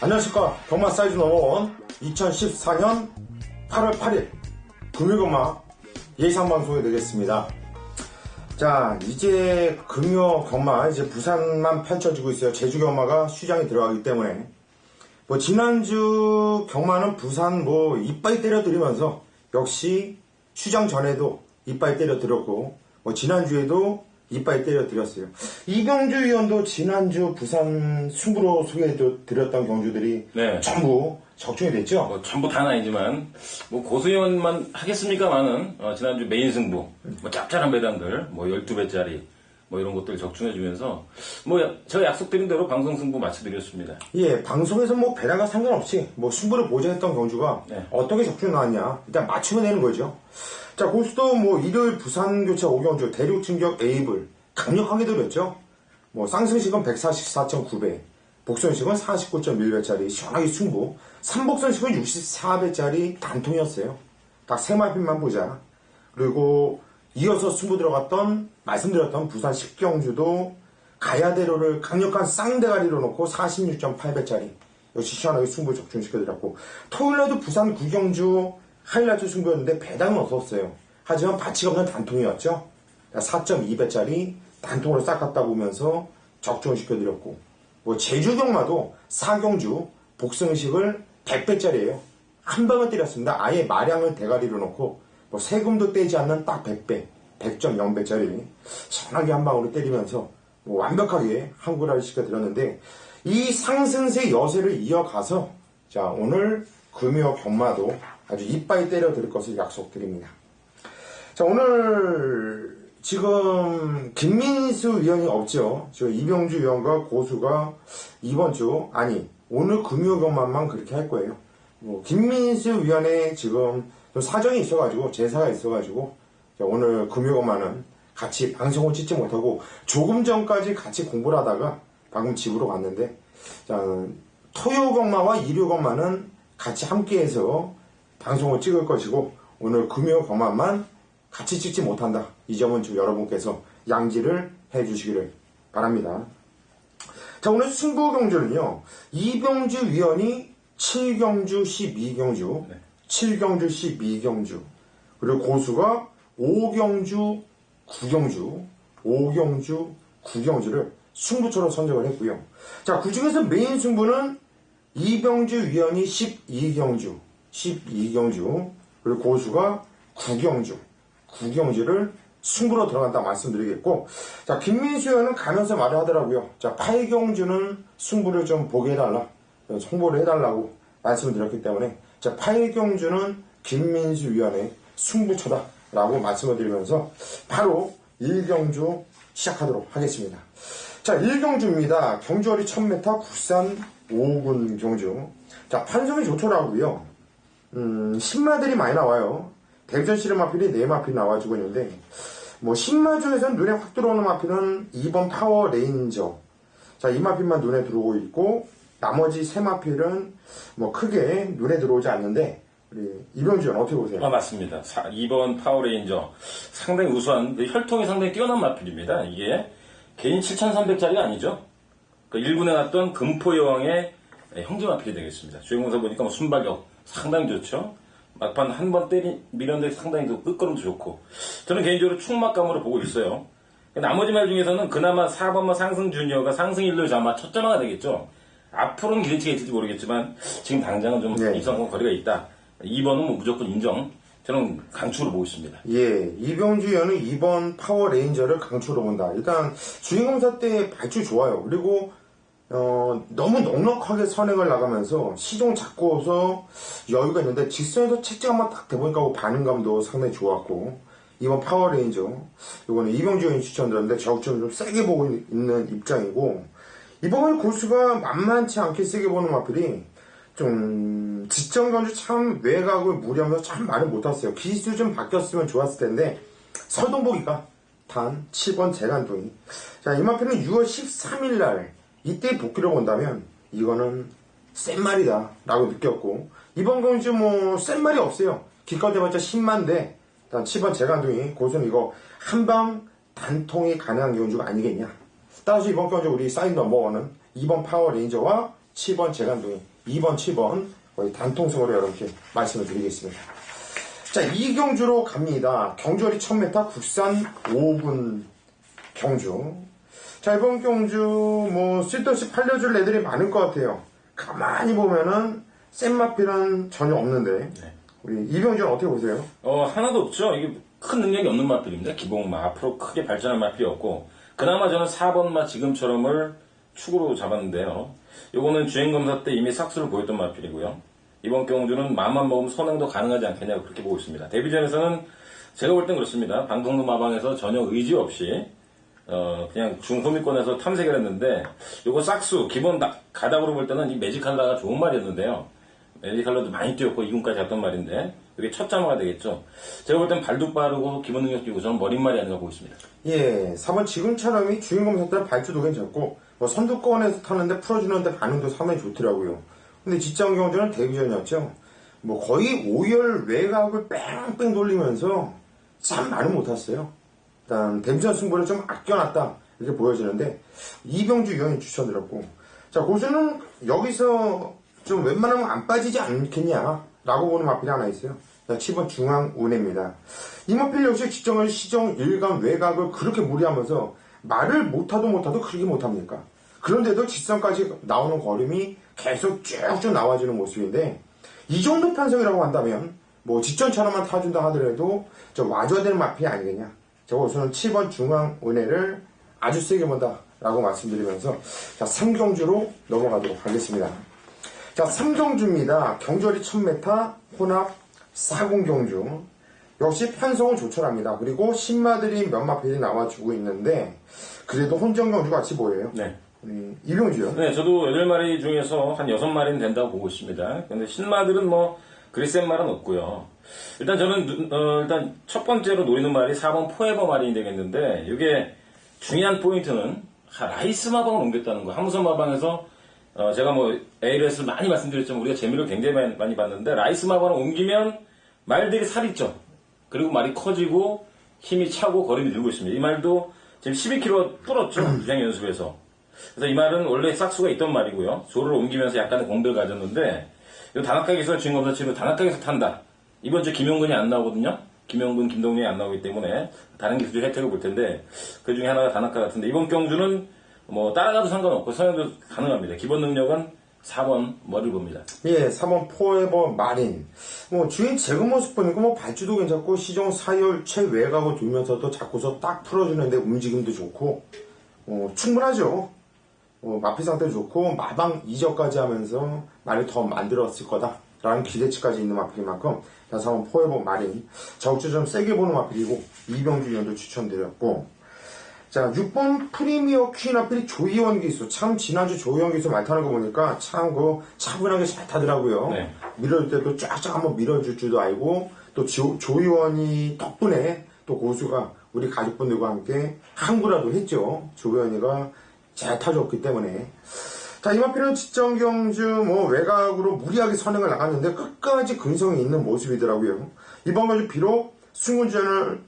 안녕하십니까. 경마 사이즈 넘어온 2014년 8월 8일 금요경마 예상방송이 되겠습니다. 자, 이제 금요경마 이제 부산만 펼쳐지고 있어요. 제주경마가 휴장이 들어가기 때문에 지난주 경마는 부산 이빠이 때려드리면서 역시 휴장 전에도 이빠이 때려드렸고 지난주에도 이빠이 때려드렸어요. 이병주 위원도 지난주 부산 승부로 소개해드렸던 경주들이 전부 적중이 됐죠? 전부 다는 아니지만 고수위원만 하겠습니까마는 지난주 메인 승부 짭짤한 배당들 12배짜리 이런 것들 적중해주면서 제가 약속드린 대로 방송 승부 마쳐드렸습니다. 예, 방송에서 배당과 상관없이 승부를 보장했던 경주가 어떻게 적중 나왔냐 일단 맞추면 되는 거죠. 자, 고수도 일요일 부산교차 5경주 대륙 충격 A불 강력하게 들었죠. 쌍승식은 144.9배, 복선식은 49.1배짜리 시원하게 승부, 삼복선식은 64배짜리 단통이었어요. 딱 3마핀만 보자. 그리고 이어서 승부 들어갔던 말씀드렸던 부산 10경주도 가야대로를 강력한 쌍대가리로 놓고 46.8배짜리 역시 시원하게 승부 적중시켜드렸고, 토요일에도 부산 9경주 하이라이트 승부였는데 배당은 없었어요. 하지만 바치가 없는 단통이었죠. 4.2배짜리 단통으로 싹 갖다 보면서 적중을 시켜드렸고, 제주경마도 4경주 복승식을 100배짜리예요. 한 방을 때렸습니다. 아예 마량을 대가리로 놓고 세금도 떼지 않는 딱 100배, 100.0배짜리 시원하게 한 방으로 때리면서 완벽하게 한구라를 시켜드렸는데, 이 상승세 여세를 이어가서 자, 오늘 금요 경마도 아주 이빠이 때려 드릴 것을 약속드립니다. 자, 오늘 지금 김민수 위원이 없죠. 저 이병주 위원과 고수가 이번 주 오늘 금요 경마만 그렇게 할 거예요. 김민수 위원의 지금 좀 사정이 있어가지고 제사가 있어가지고 자, 오늘 금요 경마는 같이 방송을 찍지 못하고 조금 전까지 같이 공부를 하다가 방금 집으로 갔는데, 자, 토요 경마와 일요 경마는 같이 함께해서 방송을 찍을 것이고 오늘 금요 경마만 같이 찍지 못한다. 이 점은 좀 여러분께서 양지를 해주시기를 바랍니다. 자, 오늘 승부 경주는요, 이병주 위원이 7경주 12경주 7경주 12경주 그리고 고수가 5경주 9경주 5경주 9경주를 승부처로 선정을 했고요. 자, 그 중에서 메인 승부는 이병주 위원이 12경주 그리고 고수가 9경주를 승부로 들어간다 말씀드리겠고, 자, 김민수 위원은 가면서 말을 하더라고요. 자, 8경주는 승부를 좀 보게 해달라, 홍보를 해달라고 말씀을 드렸기 때문에 자, 8경주는 김민수 위원의 승부처다라고 말씀을 드리면서 바로 1경주 시작하도록 하겠습니다. 자, 1경주입니다. 경주거리 1000m 국산 5군 경주. 자, 판정이 좋더라고요. 신마들이 많이 나와요. 대전 씨름 마필이 4마필 나와주고 있는데, 신마 중에서는 눈에 확 들어오는 마필은 2번 파워 레인저. 자, 이 마필만 눈에 들어오고 있고, 나머지 3마필은 크게 눈에 들어오지 않는데, 우리 이병주 어떻게 보세요? 맞습니다. 2번 파워 레인저. 상당히 우수한, 혈통이 상당히 뛰어난 마필입니다. 이게 개인 7,300짜리가 아니죠. 1군에 났던 금포여왕의 형제 마필이 되겠습니다. 주행공사 보니까 순발력 상당히 좋죠. 막판 한 번 밀었는데 상당히 끝걸음도 좋고, 저는 개인적으로 충막감으로 보고 있어요. 나머지 말 중에서는 그나마 4번 상승 주니어가 상승 일로 아마 첫 전화가 되겠죠. 앞으로는 기대치가 있을지 모르겠지만 지금 당장은 좀 이성과 거리가 있다. 2번은 무조건 인정. 저는 강추로 보고 있습니다. 예, 이병주 위원은 2번 파워 레인저를 강추로 본다. 일단 주인공사 때 발주 좋아요. 그리고 너무 넉넉하게 선행을 나가면서 시종 잡고서 여유가 있는데 직선에서 책정 한번 딱 대보니까 반응감도 상당히 좋았고, 이번 파워레인저 이거는 이병주 의원이 추천드렸는데 적극적으로 좀 세게 보고 있는 입장이고, 이번 고수가 만만치 않게 세게 보는 마필이 좀 직전경주 참 외곽을 무리하면서 참 많이 못 탔어요. 기수 좀 바뀌었으면 좋았을 텐데 서동복이가 단 7번 재간둥이. 자, 이 마필은 6월 13일날 이때 복귀를 본다면 이거는 센 말이다 라고 느꼈고, 이번 경주 센 말이 없어요. 기껏 해봤자 10만대 일단 7번 재간둥이. 고수는 이거 한방 단통이 가능한 경주가 아니겠냐. 따라서 이번 경주 우리 사이드 넘버원은 2번 파워레인저와 7번 재간둥이 2번, 7번 거의 단통성으로 여러분께 말씀을 드리겠습니다. 자, 이 경주로 갑니다. 경주거리 1000m 국산 5분 경주. 자, 이번 경주 뭐 쓸데없이 팔려줄 애들이 많을 것 같아요. 가만히 보면은 센 마필은 전혀 없는데 우리 이병주는 어떻게 보세요? 하나도 없죠. 이게 큰 능력이 없는 마필입니다. 기봉마 앞으로 크게 발전한 마필이 없고, 그나마 저는 4번마 지금처럼을 축으로 잡았는데요. 요거는 주행검사 때 이미 싹수를 보였던 마필이고요. 이번 경주는 마음만 먹으면 선행도 가능하지 않겠냐고 그렇게 보고 있습니다. 데뷔전에서는 제가 볼 땐 그렇습니다. 방통도 마방에서 전혀 의지 없이 그냥 중후미권에서 탐색을 했는데, 요거 싹수 기본 가닥으로 볼 때는 이 매직칼라가 좋은 말이었는데요. 매직칼라도 많이 뛰었고 2군까지 갔던 말인데 이게 첫 자마가 되겠죠. 제가 볼 땐 발도 빠르고 기본 능력 끼고 저는 머릿말이 아닌가 보고 있습니다. 예, 4번 지금처럼이 주인공 때 발주도 괜찮고 뭐 선두권에서 타는데 풀어주는데 반응도 상당히 좋더라고요. 근데 직전 경주는 데뷔전이었죠. 뭐 거의 5열 외곽을 뺑뺑 돌리면서 참 많이 못 탔어요. 일단 데뷔전 승부를 좀 아껴놨다 이렇게 보여지는데 이병주 위원이 추천드렸고, 자, 고수는 여기서 좀 웬만하면 안 빠지지 않겠냐라고 보는 마필이 하나 있어요. 자, 7번 중앙 운해입니다. 이 마필 역시 직전을 시정 일감 외곽을 그렇게 무리하면서 말을 못하도 그렇게 못합니까? 그런데도 직선까지 나오는 걸음이 계속 쭉쭉 나와주는 모습인데, 이 정도 편성이라고 한다면 뭐 직전처럼만 타준다 하더라도 좀 와줘야 되는 마필이 아니겠냐. 저것은 7번 중앙 운해를 아주 세게 본다라고 말씀드리면서 자, 3경주로 넘어가도록 하겠습니다. 자, 3경주입니다. 경주거리 1000m 혼합 40 경주. 역시 편성은 조촐합니다. 그리고 신마들이 몇 마필이 나와주고 있는데 그래도 혼전 경주 같이 보여요. 네. 이병주요? 네, 저도 8마리 중에서 한 6마리는 된다고 보고 있습니다. 근데 신마들은 뭐 그리 센 말은 없고요. 일단 저는 일단 첫 번째로 노리는 말이 4번 포에버 말이 되겠는데, 이게 중요한 포인트는 라이스 마방을 옮겼다는 거. 항무선 마방에서 제가 뭐 ALS를 많이 말씀드렸지만 우리가 재미를 굉장히 많이 봤는데, 라이스 마방을 옮기면 말들이 살이 쪄. 그리고 말이 커지고 힘이 차고 거림이 늘고 있습니다. 이 말도 지금 12kg 뚫었죠. 주장 연습에서. 그래서 이 말은 원래 싹수가 있던 말이고요. 조를 옮기면서 약간의 공백을 가졌는데, 이 다나카 기술 주인검사 치료 다나카 기술 탄다. 이번 주 김용근이 안 나오거든요. 김용근, 김동률이 안 나오기 때문에 다른 기술 혜택을 볼 텐데, 그 중에 하나가 다나카 같은데, 이번 경주는 뭐 따라가도 상관없고 선행도 가능합니다. 기본 능력은 4번 머리를 봅니다. 예, 3번 포에버 마린. 뭐 주인 제금 모습 보니까 뭐 발주도 괜찮고 시종 4열 최외곽을 두면서도 자꾸서 딱 풀어주는데 움직임도 좋고 충분하죠. 마피 상태도 좋고 마방 이적까지 하면서 말을 더 만들었을 거다라는 기대치까지 있는 마필인 만큼 4번 포에버 마린. 적주 좀 세게 보는 마필이고 이병주 위원도 추천드렸고, 자, 6번 프리미어 퀸 아필이 조이원 기수. 참 지난주 조이원 기수 말 타는 거 보니까 참 차분하게 잘 타더라고요. 네. 밀어줄 때도 쫙쫙 한번 밀어줄 줄도 알고, 또 조이원이 덕분에 또 고수가 우리 가족분들과 함께 항구라도 했죠. 조이원이가 잘 타줬기 때문에. 자, 이마필은 직전 경주 외곽으로 무리하게 선행을 나갔는데 끝까지 근성이 있는 모습이더라고요. 이번 경주 비록 승군전을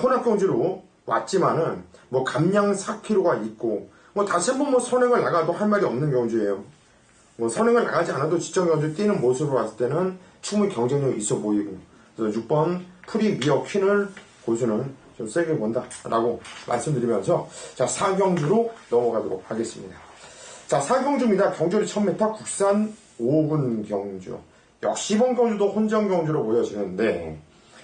혼합 경주로 왔지만은 감량 4kg가 있고 다시 한번 선행을 나가도 할 말이 없는 경주예요. 선행을 나가지 않아도 직전 경주 뛰는 모습으로 봤을 때는 충분히 경쟁력이 있어 보이고, 그래서 6번 프리미어 퀸을 고수는 좀 세게 본다라고 말씀드리면서 자, 4경주로 넘어가도록 하겠습니다. 자, 4경주입니다. 경주거리 1000m 국산 5분 경주. 역시 이번 경주도 혼전 경주로 보여지는데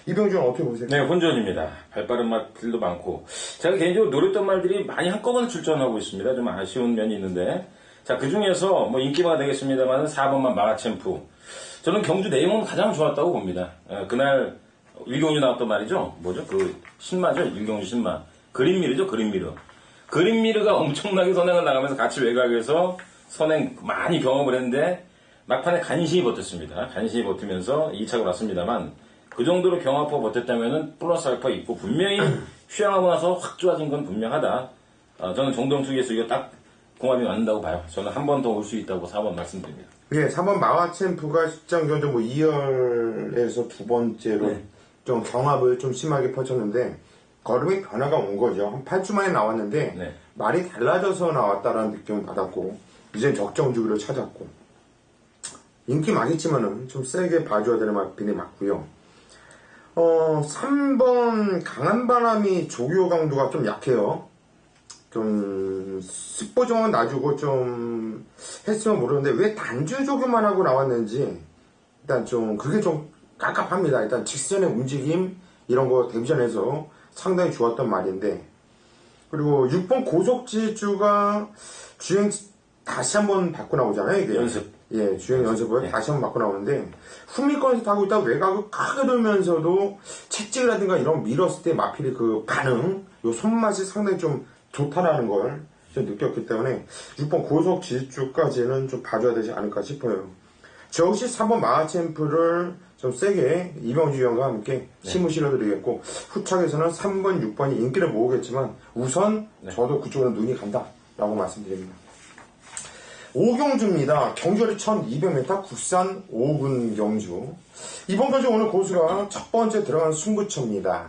이병주는 어떻게 보세요? 네, 혼전입니다. 발빠른 말들도 많고, 제가 개인적으로 노렸던 말들이 많이 한꺼번에 출전하고 있습니다. 좀 아쉬운 면이 있는데, 자, 그 중에서 인기가 되겠습니다만 4번만 마라챔프. 저는 경주 내용은 가장 좋았다고 봅니다. 그날 유경주 나왔던 말이죠. 뭐죠? 신마죠? 유경주 신마. 그린미르죠? 그린미르. 그린미르가 엄청나게 선행을 나가면서 같이 외곽에서 선행 많이 경험을 했는데 막판에 간신히 버텼습니다. 간신히 버티면서 2차로 왔습니다만, 그 정도로 경합하고 버텼다면은 플러스 알파 있고 분명히 휴양하고 나서 확 좋아진 건 분명하다. 저는 정동수에서 이거 딱 궁합이 맞는다고 봐요. 저는 한 번 더 올 수 있다고 4번 말씀드립니다. 예, 3번 마와챔프가 직전 경주 2열에서 두 번째로 좀 경합을 좀 심하게 펼쳤는데 걸음이 변화가 온 거죠. 한 8주 만에 나왔는데 말이 달라져서 나왔다라는 느낌을 받았고 이제 적정주기를 찾았고, 인기 많겠지만은 좀 세게 봐줘야 되는 마필이 맞고요. 3번 강한 바람이 조교 강도가 좀 약해요. 좀 스포정은 놔주고 좀 했으면 모르는데 왜 단주 조교만 하고 나왔는지 일단 좀 그게 좀 깝깝합니다. 일단 직선의 움직임 이런 거 데뷔전에서 상당히 좋았던 말인데, 그리고 6번 고속지주가 주행 다시 한번 바꿔 나오잖아요, 이게. 연습. 예, 주행 연습을 다시 한번 바꿔 나오는데, 후미권에서 타고 있다가 외곽을 크게 돌면서도 채찍이라든가 이런 밀었을 때 마필이 그 반응, 요 손맛이 상당히 좀 좋다라는 걸 좀 느꼈기 때문에 6번 고속지주까지는 좀 봐줘야 되지 않을까 싶어요. 저 역시 3번 마하챔프를 좀 세게 이병주 위원과 함께 힘을 실어드리겠고, 후착에서는 3번, 6번이 인기를 모으겠지만 우선 저도 그쪽으로 눈이 간다라고 말씀드립니다. 오경주입니다. 경주거리 1200m 국산 5군 경주. 이번 경주 오늘 고수가 첫 번째 들어간 승부처입니다.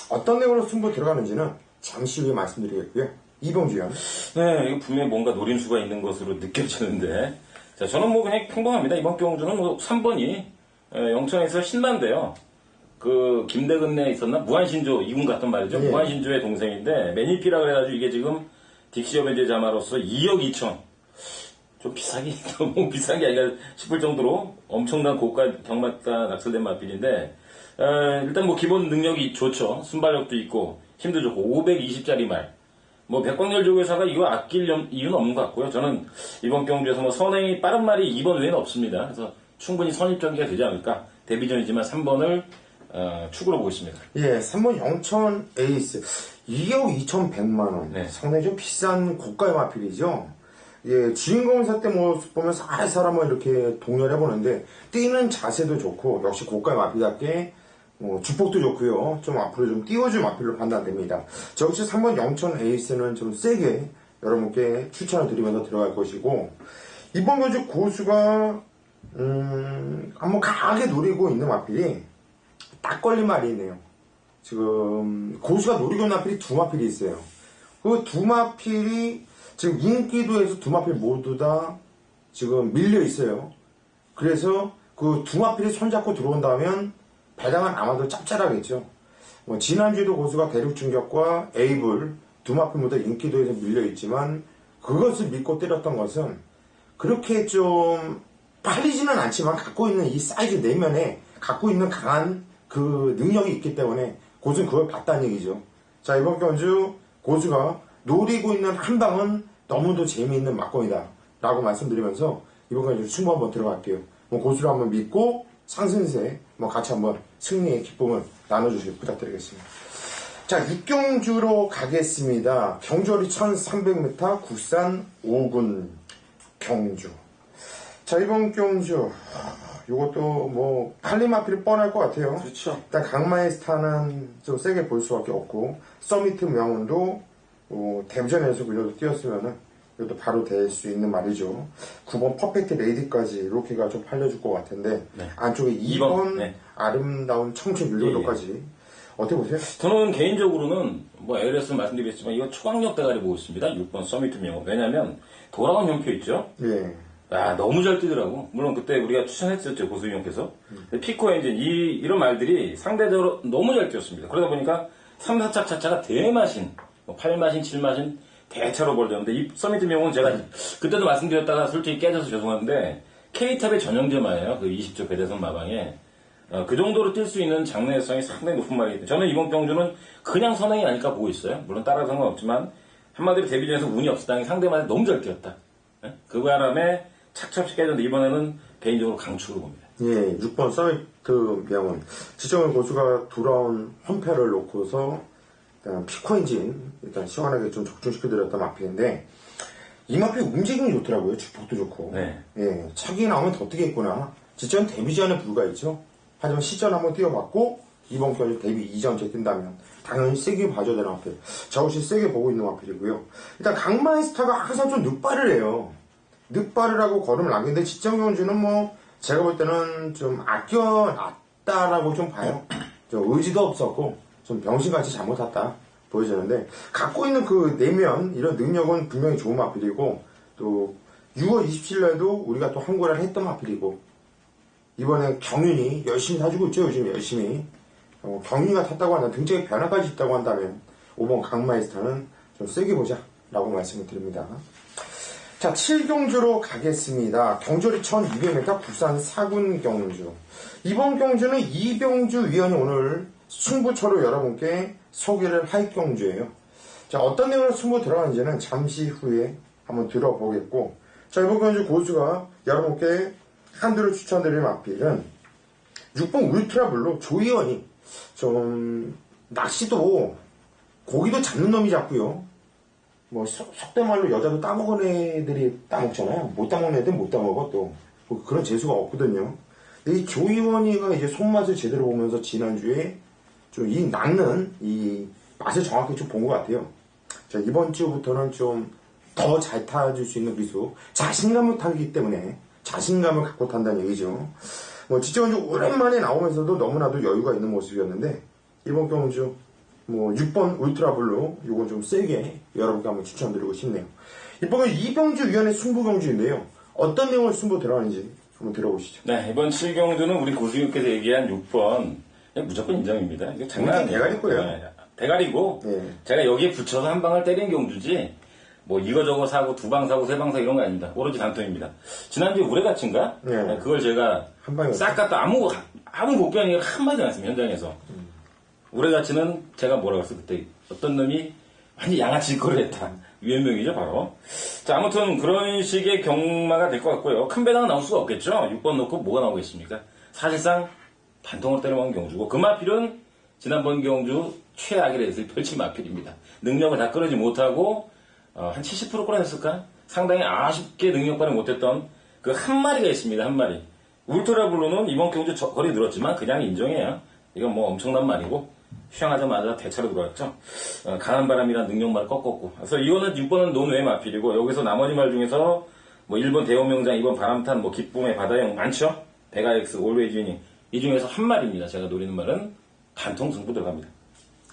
어떤 내용으로 승부 들어가는지는 잠시 후에 말씀드리겠고요. 이병주 위원. 네, 이거 분명히 뭔가 노림수가 있는 것으로 느껴지는데, 자, 저는 뭐 그냥 평범합니다. 이번 경주는 뭐 3번이 영천에서 신난데요. 그 김대근에 있었나? 무한신조 이군 같던 말이죠. 예. 무한신조의 동생인데 매니피라 그래가지고 이게 지금 딕시 어벤져 자마로서 2억 2천. 좀 비싸게 너무 비싼 게 아닌가 싶을 정도로 엄청난 고가 경마가 낙찰된 마필인데, 일단 뭐 기본 능력이 좋죠. 순발력도 있고 힘도 좋고 520짜리 말. 뭐 백광열 조교사가 이거 아낄 이유는 없는 것 같고요. 저는 이번 경주에서 뭐 선행이 빠른 말이 2번 외에는 없습니다. 그래서 충분히 선입전개가 되지 않을까. 데뷔전이지만 3번을 축으로 보고 있습니다. 예, 3번 영천 에이스 2억 2,100만원. 네. 상당히 좀 비싼 고가의 마필이죠. 예, 주인공사 때 모습 보면 살살 한번 이렇게 동렬해보는데, 뛰는 자세도 좋고, 역시 고가의 마필답게, 주폭도 좋고요. 좀 앞으로 좀 띄워줄 마필로 판단됩니다. 저 역시 3번 영천 에이스는 좀 세게 여러분께 추천을 드리면서 들어갈 것이고, 이번 경주 고수가, 한번 강하게 노리고 있는 마필이 딱 걸린 말이 있네요. 지금, 고수가 노리고 있는 마필이 두 마필이 있어요. 그 두 마필이 지금 인기도에서 두 마필 모두 다 지금 밀려 있어요. 그래서 그 두 마필이 손잡고 들어온다면 배당은 아마도 짭짤하겠죠. 지난주에도 고수가 대륙중격과 에이블 두 마필 모두 인기도에서 밀려 있지만 그것을 믿고 때렸던 것은 그렇게 좀 팔리지는 않지만 갖고 있는 이 사이즈 내면에 갖고 있는 강한 그 능력이 있기 때문에 고수는 그걸 봤다는 얘기죠. 자, 이번 경주 고수가 노리고 있는 한 방은 너무도 재미있는 막공이다 라고 말씀드리면서 이번 경주 승부 한번 들어갈게요. 고수를 한번 믿고 상승세 같이 한번 승리의 기쁨을 나눠주시길 부탁드리겠습니다. 자, 6경주로 가겠습니다. 경주거리 1300m 국산 5군 경주. 자, 이번 경주 이것도 팔리마필이 뻔할 것 같아요. 그렇죠. 일단 강마의 스타는 좀 세게 볼 수밖에 없고, 서미트 명운도 데뷔전에서 그래도 뛰었으면은 이것도 바로 될 수 있는 말이죠. 9번 퍼펙트 레이디까지 이렇게가 좀 팔려줄 것 같은데, 네. 안쪽에 2번 네. 아름다운 청춘 율로도까지 어떻게 보세요? 저는 개인적으로는 LS 말씀드렸지만 이거 초강력 대가리 보고 있습니다. 6번 서미트 명호. 왜냐면 돌아온 형표 있죠. 예. 너무 잘 뛰더라고. 물론 그때 우리가 추천했었죠, 고수희 형께서. 피코 엔진, 이런 말들이 상대적으로 너무 잘 뛰었습니다. 그러다 보니까 3, 4착 차차가 대마신, 8마신, 7마신 대차로 벌어졌는데, 이 서미트 명호는 제가 그때도 말씀드렸다가 솔직히 깨져서 죄송한데, K탑의 전형제마예요. 그 20조 배대선 마방에. 그 정도로 뛸 수 있는 장래성이 상당히 높은 말이기 때문에, 저는 이번 경주는 그냥 선행이 아닐까 보고 있어요. 물론 따라 상관없지만, 한마디로 데뷔전에서 운이 없었다는 게 상대만에 너무 잘 뛰었다. 그 바람에 착착 깨졌는데 이번에는 개인적으로 강추로 봅니다. 예, 6번 서미트 명운. 지정은 고수가 돌아온 헌패를 놓고서 일단 피코엔진 일단 시원하게 좀 적중시켜드렸던 마필인데, 이 마필 움직임이 좋더라고요. 주폭도 좋고. 네. 예, 차기 나오면 더 뜨겠구나. 지전 데뷔전에 불과했죠. 하지만 시전 한번 뛰어봤고 이번 경기 데뷔 이전째 뛴다면 당연히 세게 봐줘야 되는 마필. 저 역시 세게 보고 있는 마필이고요. 일단 강마의 스타가 항상 좀 늑발을 해요. 늑발을 하고 걸음을 남기는데 지정경주는 제가 볼 때는 좀 아껴놨다라고 좀 봐요. 좀 의지도 없었고 좀 병신같이 잘못 탔다 보여지는데, 갖고 있는 그 내면 이런 능력은 분명히 좋은 마필이고, 또 6월 27일에도 우리가 또 한국을 했던 마필이고, 이번엔 경윤이 열심히 사주고 있죠. 요즘 열심히. 경윤이가 탔다고 한다면 등짝에 변화까지 있다고 한다면 5번 강마이스터는 좀 세게 보자 라고 말씀을 드립니다. 자, 7경주로 가겠습니다. 경절이 1200m 부산 사군 경주. 이번 경주는 이병주 위원이 오늘 승부처로 여러분께 소개를 할 경주예요. 자, 어떤 내용으로 승부 들어가는지는 잠시 후에 한번 들어보겠고, 자, 이번 경주 고수가 여러분께 한두를 추천드릴 마필은 6번 울트라블루 조이원이 좀 낚시도 고기도 잡는 놈이 잡고요. 뭐 속된 말로 여자도 따먹은 애들이 따먹잖아요. 못 따먹는 애들은 못 따먹어 또. 뭐 그런 재수가 없거든요. 이 조이원이가 이제 손맛을 제대로 보면서 지난주에 좀 이 낚는 이 맛을 정확히 좀 본 것 같아요. 자, 이번 주부터는 좀 더 잘 타줄 수 있는 기수, 자신감을 타기 때문에 자신감을 갖고 탄다는 얘기죠. 뭐 지난주 오랜만에 나오면서도 너무나도 여유가 있는 모습이었는데 이번 경주 뭐 6번 울트라블루 요건 좀 세게 여러분께 한번 추천드리고 싶네요. 이번 건 이병주 위원의 승부경주인데요. 어떤 내용을 승부 들어가는지 한번 들어보시죠. 네, 이번 7경주는 우리 고수님께서 얘기한 6번 무조건 인정입니다. 이거 장난 아니에요. 대가리 거예요. 네, 대가리고 네. 제가 여기에 붙여서 한 방을 때린 경주지 뭐 이거저거 사고 두 방 사고 세 방 사고 이런 거 아닙니다. 오로지 단통입니다. 지난주에 우레같이인가? 네. 그걸 제가 한 방에 싹 갖다 아무 복병이 한마디 안 했습니다. 현장에서. 우레같이는 제가 뭐라고 했어 그때 어떤 놈이 완전 양아치 거를 했다. 유현명이죠 바로. 자, 아무튼 그런 식의 경마가 될 것 같고요. 큰 배당은 나올 수가 없겠죠. 6번 놓고 뭐가 나오겠습니까? 사실상 단통으로 때려먹은 경주고 그 마필은 지난번 경주 최악의 레이스를 펼친 마필입니다. 능력을 다 끌어지 못하고 한 70% 끌어냈을까? 상당히 아쉽게 능력 발휘 못했던 그 한 마리가 있습니다. 한 마리. 울트라블루는 이번 경주 거리 늘었지만 그냥 인정해요. 이건 뭐 엄청난 말이고 휘황하자마자 대차로 들어왔죠. 강한 바람이란 능력말을 꺾었고. 그래서 이거는 6번은 논외 마필이고 여기서 나머지 말 중에서 뭐 1번 대원명장, 2번 바람탄, 뭐 기쁨의 바다형 많죠. 베가엑스, 올웨이즈니 이 중에서 한 마리입니다. 제가 노리는 말은 단통 승부 들어갑니다.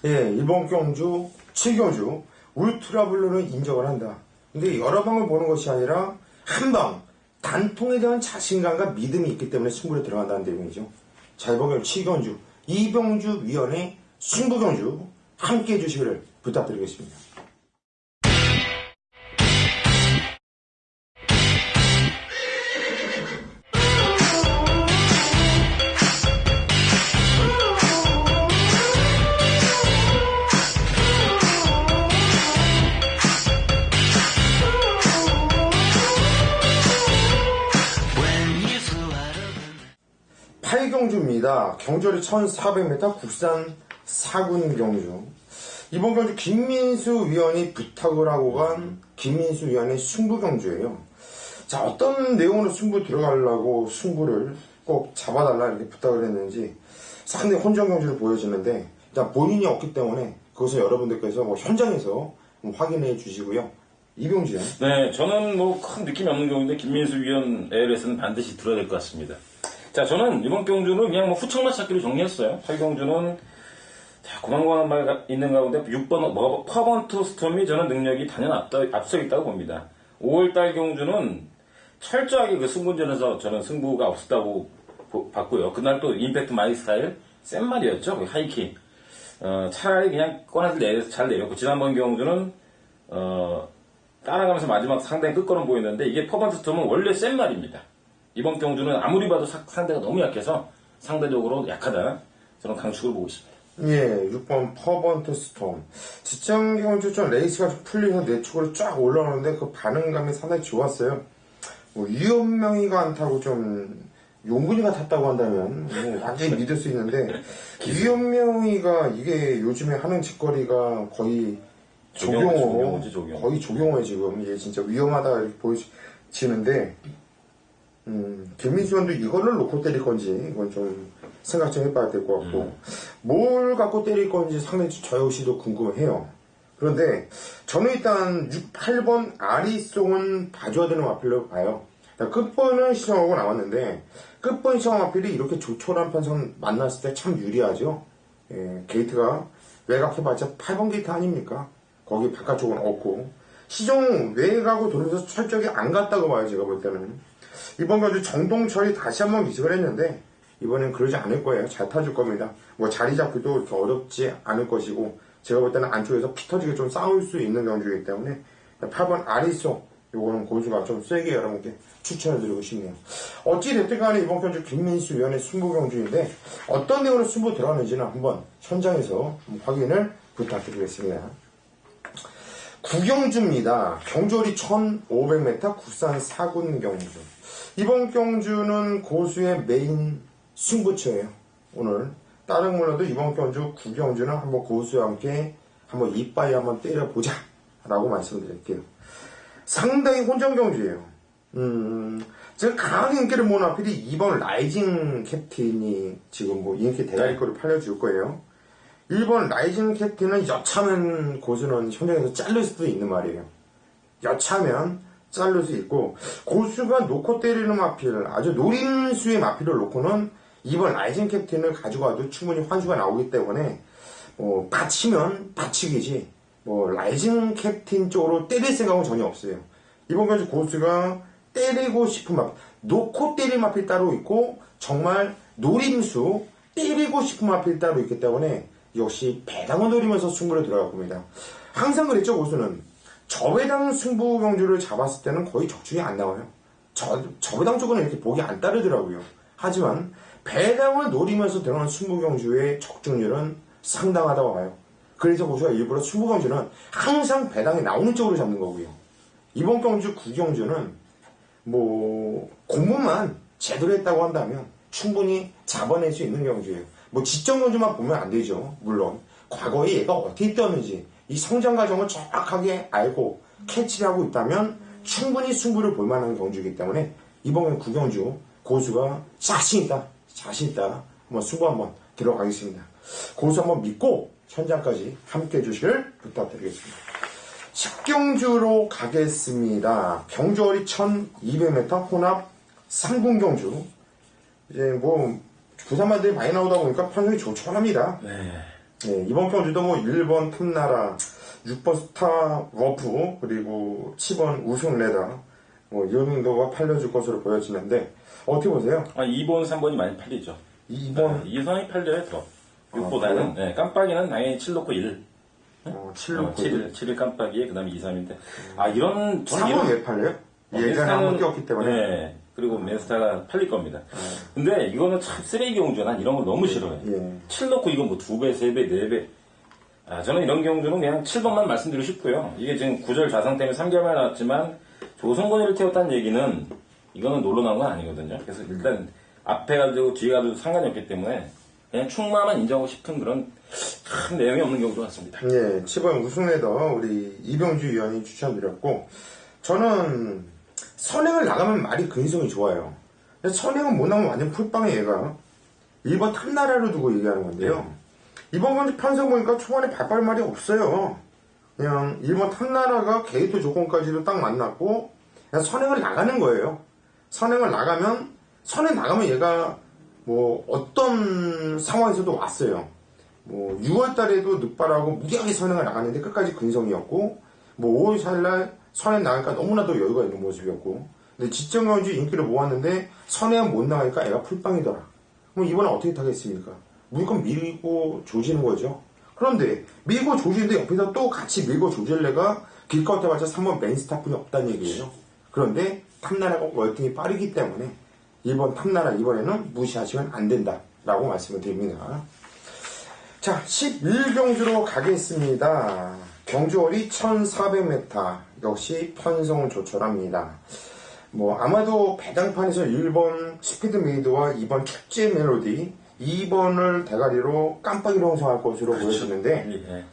예, 이번 경주 7경주 울트라블루는 인정을 한다. 근데 여러 방을 보는 것이 아니라 한 방 단통에 대한 자신감과 믿음이 있기 때문에 승부에 들어간다는 내용이죠. 자, 이번 경주 7경주 이병주 위원의 승부경주 함께 해주시기를 부탁드리겠습니다. 경주입니다. 경절이 1400m 국산 사군 경주. 이번 경주 김민수 위원이 부탁을 하고 간 김민수 위원의 승부 경주예요. 자, 어떤 내용으로 승부 들어가려고 승부를 꼭 잡아달라 이렇게 부탁을 했는지 상당히 혼전 경주를 보여주는데 일단 본인이 없기 때문에 그것을 여러분들께서 뭐 현장에서 확인해 주시고요. 이병주요. 네, 저는 뭐 큰 느낌이 없는 경우인데 김민수 위원 ALS는 반드시 들어야 될 것 같습니다. 자, 저는 이번 경주는 그냥 뭐 후청만 찾기로 정리했어요. 8경주는 고만고만한 말 있는 가운데 6번 퍼번트 스톰이 저는 능력이 단연 앞서 있다고 봅니다. 5월달 경주는 철저하게 그 승분전에서 저는 승부가 없었다고 봤고요. 그날 또 임팩트 마이 스타일 센 말이었죠. 하이킥. 차라리 그냥 꺼내서 잘 내렸고 지난번 경주는 따라가면서 마지막 상당히 끝걸음 보였는데 이게 퍼번트 스톰은 원래 센 말입니다. 이번 경주는 아무리 봐도 상대가 너무 약해서 상대적으로 약하다. 저는 강축을 보고 있습니다. 예, 6번 퍼번트 스톰. 지난 경주 좀 레이스가 좀 풀리면서 내축으로 쫙 올라오는데 그 반응감이 상당히 좋았어요. 뭐 유현명이가 안 타고 좀 용근이가 탔다고 한다면 뭐 완전히 믿을 수 있는데 유현명이가 이게 요즘에 하는 짓거리가 거의 조경호. 거의 조경호에 지금 이게 진짜 위험하다 이렇게 보여지는데 김민수 의원도 이거를 놓고 때릴 건지 이건 좀 생각 좀 해봐야 될 것 같고 뭘 갖고 때릴 건지 상당히 저 역시도 궁금해요. 그런데 저는 일단 6, 8번 아리송은 봐줘야 되는 마필로 봐요. 끝번을 시청하고 나왔는데 끝번 시청 마필이 이렇게 조촐한 편선 만났을 때 참 유리하죠. 예, 게이트가 외곽해봤자 8번 게이트 아닙니까? 거기 바깥쪽은 없고 시종 외곽하고 돌면서 철저하게 안 갔다고 봐요. 제가 볼 때는. 이번 경주 정동철이 다시 한번 기식을 했는데 이번엔 그러지 않을 거예요. 잘 타줄 겁니다. 뭐 자리 잡기도 이렇게 어렵지 않을 것이고 제가 볼 때는 안쪽에서 피 터지게 좀 싸울 수 있는 경주이기 때문에 8번 아리소 요거는 고수가 좀 세게 여러분께 추천을 드리고 싶네요. 어찌됐든 간에 이번 경주 김민수 위원의 승부 경주인데 어떤 내용으로 승부 들어가는지는 한번 현장에서 확인을 부탁드리겠습니다. 구경주입니다. 경주거리 1500m 국산 4군 경주. 이번 경주는 고수의 메인 승부처예요. 오늘 다른 거 몰라도 이번 경주 구경주는 한번 고수와 함께 한번 이빠이 한번 때려보자 라고 말씀드릴게요. 상당히 혼전 경주예요. 제가 강하게 인기를 모은 하필이 2번 라이징 캡틴이 지금 뭐 인기 대가리거리 팔려줄 거예요. 1번 라이징 캡틴은 여차하면 고수는 현장에서 자를 수도 있는 말이에요. 여차하면 자를 수 있고 고수가 놓고 때리는 마필 아주 노림수의 마필을 놓고는 2번 라이징 캡틴을 가져가도 충분히 환수가 나오기 때문에 받치면 받치기지 뭐 라이징 캡틴 쪽으로 때릴 생각은 전혀 없어요. 이번 경주 고수가 때리고 싶은 마필 놓고 때릴 마필 따로 있고 정말 노림수 때리고 싶은 마필 따로 있기 때문에 역시 배당을 노리면서 승부를 들어갈 겁니다. 항상 그랬죠. 고수는 저배당 승부 경주를 잡았을 때는 거의 적중이 안 나와요. 저배당 쪽은 이렇게 보기 안 따르더라고요. 하지만 배당을 노리면서 들어가는 승부 경주의 적중률은 상당하다고 봐요. 그래서 고수가 일부러 승부 경주는 항상 배당이 나오는 쪽으로 잡는 거고요. 이번 경주 구경주는 뭐 공부만 제대로 했다고 한다면 충분히 잡아낼 수 있는 경주예요. 뭐 지적 경주만 보면 안 되죠. 물론 과거에 얘가 어떻게 뛰었는지 이 성장 과정을 정확하게 알고 캐치를 하고 있다면 충분히 승부를 볼 만한 경주이기 때문에 이번 구경주 고수가 자신있다 한번 승부 한번 들어가겠습니다. 고수 한번 믿고 현장까지 함께 해주시길 부탁드리겠습니다. 10경주로 가겠습니다. 경주거리 1200m 혼합 3군 경주. 이제 뭐 부산마들이 많이 나오다 보니까 판정이 조촐합니다. 네, 이번 경주도 뭐 1번 틈나라, 6번 스타 워프, 그리고 7번 우승레다 뭐 이런 정도가 팔려줄 것으로 보여지는데 어떻게 보세요? 2번, 3번이 많이 팔리죠. 2번? 2선이 팔려요, 더. 6보다는. 네, 깜빡이는 당연히 7 놓고 1. 7 놓고 1. 7일 깜빡이에, 그 다음에 2, 3인데. 이런. 3번 왜 팔려요? 예전에 한번 뛰었기 때문에. 네. 그리고 맨스타가 팔릴 겁니다. 근데 이거는 참 쓰레기 경주야. 난 이런 걸 너무 싫어해. 7 놓고 이건 뭐 2배, 3배, 4배. 저는 이런 경주는 그냥 7번만 말씀드리고 싶고요. 이게 지금 구절 좌상 때문에 3개월 만에 나왔지만 조선권위를 태웠다는 얘기는 이거는 놀러 나온 건 아니거든요. 그래서 일단 앞에 가지고 뒤에 가도 상관이 없기 때문에 그냥 충마만 인정하고 싶은 그런 참 내용이 없는 경우도 같습니다. 예, 7번 우승레더 우리 이병주 위원이 추천드렸고 저는 선행을 나가면 말이 근성이 좋아요. 선행은 못 나오면 완전 풀빵에 얘가 1번 탐나라를 두고 얘기하는 건데요. 이번 경주 편성 보니까 초반에 발발 말이 없어요. 그냥 1번 탐나라가 게이트 조건까지도 딱 만났고 그냥 선행을 나가는 거예요. 선행 나가면 얘가 뭐 어떤 상황에서도 왔어요. 뭐 6월 달에도 늑발하고 무리하게 선행을 나갔는데 끝까지 근성이었고 뭐 5월 4일날 선행 나가니까 너무나도 여유가 있는 모습이었고 근데 지정경주 인기를 모았는데 선행은 못 나가니까 애가 풀빵이더라. 그럼 이번에 어떻게 타겠습니까? 무조건 밀고 조지는 거죠. 그런데 밀고 조지는데 옆에서 또 같이 밀고 조질래가 길것 해봤자 3번 맨스타뿐이 없다는 얘기예요. 그런데 탐나라가 월등히 빠르기 때문에 1번 탐나라 이번에는 무시하시면 안 된다 라고 말씀을 드립니다. 자, 11경주로 가겠습니다. 경주거리 1400m 역시 편성은 조촐합니다. 뭐 아마도 배당판에서 1번 스피드메이드와 2번 축제 멜로디 2번을 대가리로 깜빡이로 형성할 것으로 보여지는데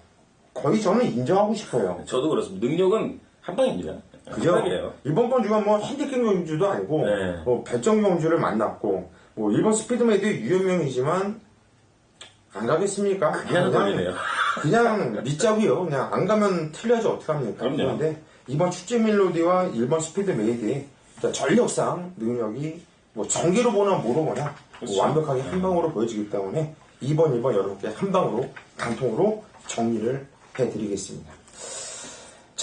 거의 저는 인정하고 싶어요. 저도 그렇습니다. 능력은 한 방입니다. 그죠? 이번 경주가 뭐 핸디캡 경주도 아니고 뭐 배정 경주를 만났고 뭐 1번 스피드메이드 유연명이지만 안 가겠습니까? 그냥 믿자고요. 그냥 안 가면 틀려져 어떡합니까? 그런데 이번 축제 멜로디와 1번 스피드 메이드의 전력상 능력이 뭐 전개로 보나 뭐로 보나 뭐 완벽하게 한 방으로 보여지기 때문에 2번 여러분께 한 방으로 단통으로 정리를 해드리겠습니다.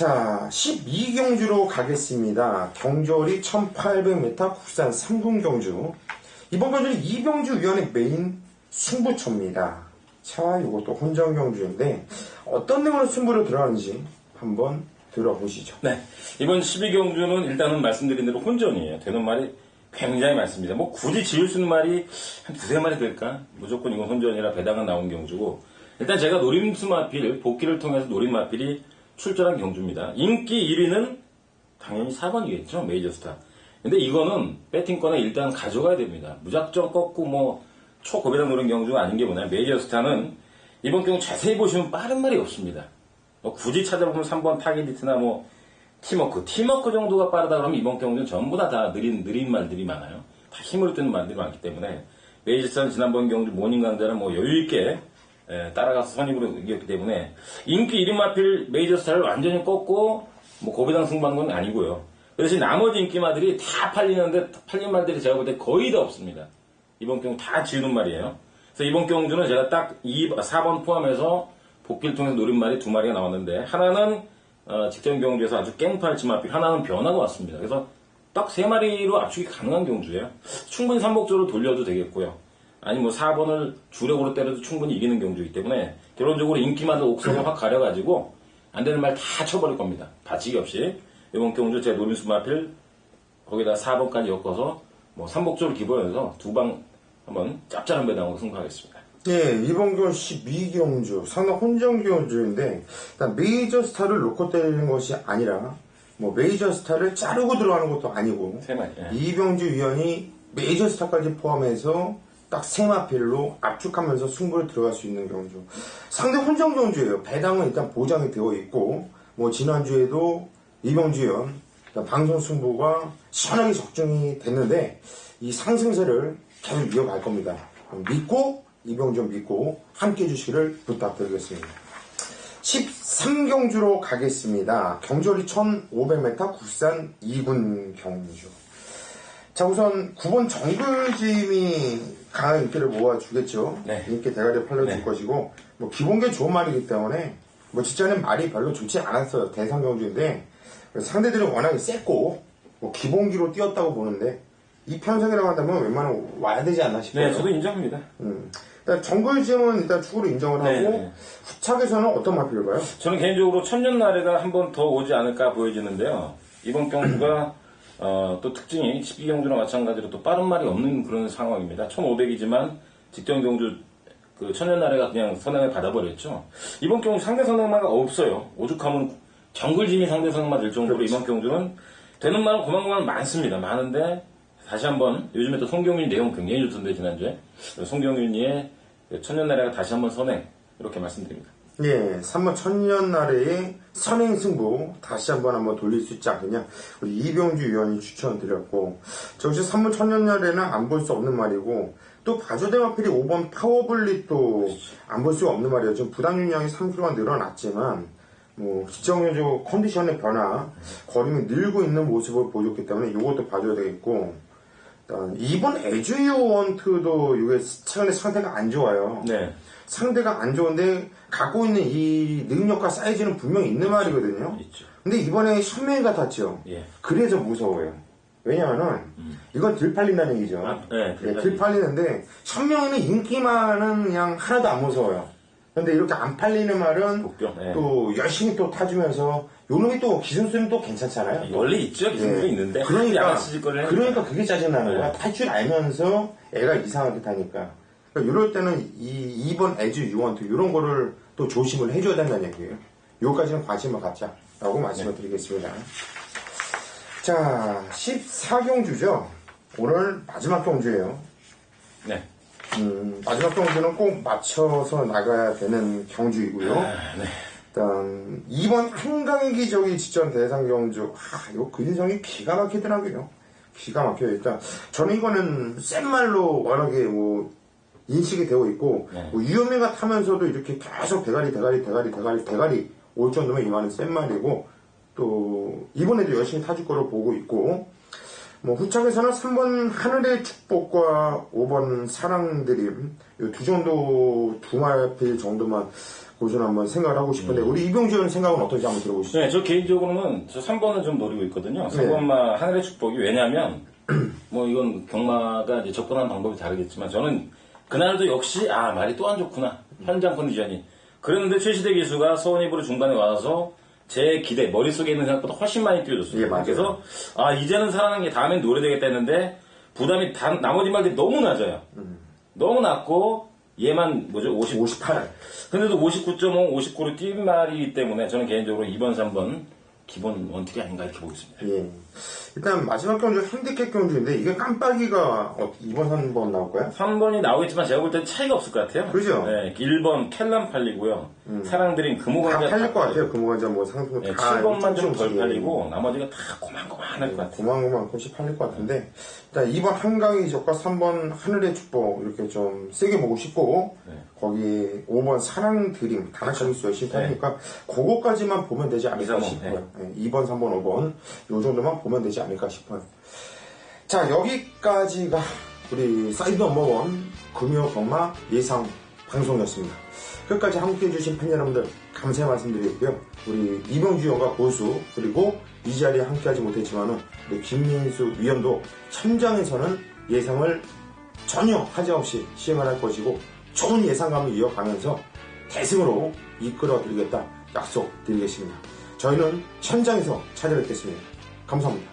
자, 12경주로 가겠습니다. 경주월이 1800m 국산 3군 경주. 이번 경주는 이병주 위원의 메인 승부처입니다. 자, 이것도 혼전 경주인데 어떤 내용으로 승부를 들어가는지 한번 들어보시죠. 네. 이번 12경주는 일단은 말씀드린 대로 혼전이에요. 되는 말이 굉장히 많습니다. 뭐 굳이 지을 수 있는 말이 한 두세 마리 될까? 무조건 이건 혼전이라 배당은 나온 경주고, 일단 제가 노림수마필, 복귀를 통해서 노림마필이 출전한 경주입니다. 인기 1위는 당연히 4번이겠죠. 메이저스타. 근데 이거는 배팅권에 일단 가져가야 됩니다. 무작정 꺾고 뭐 초고배당 노린 경주가 아닌 게 뭐냐. 메이저스타는 이번 경주 자세히 보시면 빠른 말이 없습니다. 뭐 굳이 찾아보면 3번 타겟리트나 뭐 티머크 정도가 빠르다 그러면 이번 경주는 전부 다 느린 말들이 많아요. 다 힘으로 뛰는 말들이 많기 때문에 메이저스타는 지난번 경주 모닝 강자는 뭐 여유있게 따라가서 선입으로 이겼기 때문에 인기 1위 마필 메이저스타를 완전히 꺾고 뭐 고배당 승부하는 건 아니고요. 그래서 나머지 인기마들이 다 팔리는데 팔린 말들이 제가 볼 때 거의 다 없습니다. 이번 경주 다 지우는 말이에요. 그래서 이번 경주는 제가 딱 4번 포함해서 복귀를 통해서 노린 말이 2마리가 나왔는데, 하나는 직전 경주에서 아주 깽판치 마필, 하나는 변화가 왔습니다. 그래서 딱 3마리로 압축이 가능한 경주예요. 충분히 삼복조로 돌려도 되겠고요. 아니 뭐 4번을 주력으로 때려도 충분히 이기는 경주이기 때문에 결론적으로 인기마다 옥석을 확 가려가지고 안 되는 말 다 쳐버릴 겁니다. 다치기 없이. 이번 경주 제 노림수 마필 거기다 4번까지 엮어서 뭐 삼복조를 기보해서 2방 한번 짭짤한 배당으로 승부하겠습니다. 예, 이번 경주 12경주, 상당 혼전 경주인데, 일단 메이저 스타를 놓고 때리는 것이 아니라, 뭐 메이저 스타를 자르고 들어가는 것도 아니고, 3마리. 예. 이병주 위원이 메이저 스타까지 포함해서 딱 3마필로 압축하면서 승부를 들어갈 수 있는 경주. 상대 혼전 경주예요. 배당은 일단 보장이 되어 있고, 뭐 지난주에도 이병주 위원, 방송 승부가 시원하게 적중이 됐는데, 이 상승세를 계속 이어갈 겁니다. 믿고, 이병주 믿고 함께 해주시기를 부탁드리겠습니다. 13경주로 가겠습니다. 경주월이 1500m 국산 2군 경주. 자, 우선 9번 정글짐이 강한 인기를 모아주겠죠. 네. 인기 대가리 팔려줄 네. 것이고, 뭐 기본기 좋은 말이기 때문에 뭐 직전엔 말이 별로 좋지 않았어요. 대상 경주인데 상대들이 워낙에 셌고 뭐 기본기로 뛰었다고 보는데 이 편성이라고 한다면 웬만하면 와야 되지 않나 싶어요. 네, 저도 인정합니다. 일단 정글짐은 일단 축으로 인정을 하고, 네. 후착에서는 어떤 마필일까요? 저는 개인적으로 천년나래가 한 번 더 오지 않을까 보여지는데요. 이번 경주가 또 특징이 12경주나 마찬가지로 또 빠른 말이 없는 그런 상황입니다. 1500이지만 직전 경주 그 천년나래가 그냥 선행을 받아버렸죠. 이번 경주 상대 선행마가 없어요. 오죽하면 정글짐이 상대 선행마 될 정도로 그렇지. 이번 경주는 되는 말은 고만고만 많습니다. 많은데 다시 한번 요즘에 또 송경윤 내용 굉장히 좋던데 지난주에 송경윤이의 천년나래가 다시 한번 선행 이렇게 말씀드립니다. 예, 3번 천년나래의 선행 승부 다시 한번 돌릴 수 있지 않겠냐. 우리 이병주 위원이 추천드렸고, 저 역시 3번 천년나래는 안 볼 수 없는 말이고, 또 바조대마필이 5번 파워블릿도 안 볼 수 없는 말이에요. 지금 부담 윤량이 3kg가 늘어났지만, 뭐 기정적 컨디션의 변화, 거림이 늘고 있는 모습을 보여줬기 때문에 이것도 봐줘야 되겠고, 이번 에듀유원트도 이게 최근에 상태가 안 좋아요. 네. 상대가 안 좋은데 갖고 있는 이 능력과 사이즈는 분명히 있는 말이거든요. 있죠. 근데 이번에 현명이 같았죠. 예. 그래서 무서워요. 왜냐하면 이건 들 팔린다는 얘기죠. 네, 들 팔리는데 현명이는 인기만은 그냥 하나도 안 무서워요. 근데 이렇게 안 팔리는 말은 복병, 네. 또 열심히 또 타주면서 요놈이 또 기술수는 또 괜찮잖아요. 원래 있죠. 기술도 있는데 그러니까 그러니까 그게 짜증나는 거야. 네. 탈 줄 알면서 애가 이상하게 타니까. 그러니까 이럴 때는 이 2번 에즈 유원트 이런 거를 또 조심을 해줘야 된다는 얘기예요. 요까지는 관심을 갖자라고 말씀을 드리겠습니다. 자, 14경주죠. 오늘 마지막 경주예요. 네. 마지막 경주는 꼭 맞춰서 나가야 되는 경주이고요. 네. 일단 이번 한강기적이 직전 대상 경주, 이거 근성이 기가 막히더라고요. 기가 막혀요. 일단 저는 이거는 센 말로 워낙에 뭐 인식이 되어 있고, 네. 뭐 유효미가 타면서도 이렇게 계속 대가리 올 정도면 이만은 센 말이고, 또 이번에도 열심히 타줄 거로 보고 있고, 뭐 후착에서는 3번 하늘의 축복과 5번 사랑드림 이 두 정도 두 마필 정도만 고수는 한번 생각을 하고 싶은데 우리 이병준 생각은 어떤지 한번 들어보시죠. 네, 저 개인적으로는 저 3번을 좀 노리고 있거든요. 3번만 하늘의 축복이 왜냐면 뭐 이건 경마가 이제 접근하는 방법이 다르겠지만 저는 그날도 역시 말이 또 안 좋구나. 현장 컨디션이. 그랬는데 최시대 기수가 서원이브로 중반에 와서 제 기대 머릿속에 있는 생각보다 훨씬 많이 뛰어줬어요. 예, 맞아요. 그래서 이제는 살아난 게 다음엔 노래되겠다 했는데 부담이 나머지 말들이 너무 낮아요. 너무 낮고 얘만 58. 근데도 59.5, 59로 뛴 말이기 때문에 저는 개인적으로 2번, 3번 기본 원칙이 아닌가 이렇게 보고 있습니다. 예. 일단 마지막 경주 핸디캡 경주인데 이게 깜빡이가 2번, 3번 나올까요? 3번이 나오겠지만 제가 볼 땐 차이가 없을 것 같아요. 그죠? 네, 1번 캘람 팔리고요. 사랑드린 금호관자 다 팔릴 것 같아요. 금호관자 뭐 상품 네, 다 7번만 좀 덜 조금씩. 팔리고 나머지가 다 고만고만할 것 같아요. 고만고만 조금씩 팔릴 것 같은데 일단 2번 한강의 적과 3번 하늘의 축복 이렇게 좀 세게 보고 싶고 거기 5번 사랑 드림 다나카기 수의 심판이니까 그거까지만 보면 되지 않을까 2, 3번, 싶어요. 2번, 3번, 5번 요 정도만 보면 되지 않을까 싶어요. 자, 여기까지가 우리 사이드 넘버원 금요 경마 예상 방송이었습니다. 끝까지 함께해주신 팬 여러분들 감사의 말씀드리고요. 우리 이병주 위원과 고수 그리고 이 자리에 함께하지 못했지만은 우리 김민수 위원도 천장에서는 예상을 전혀 하지 없이 시행을 할 것이고 좋은 예상감을 이어가면서 대승으로 이끌어드리겠다 약속드리겠습니다. 저희는 천장에서 찾아뵙겠습니다. 감사합니다.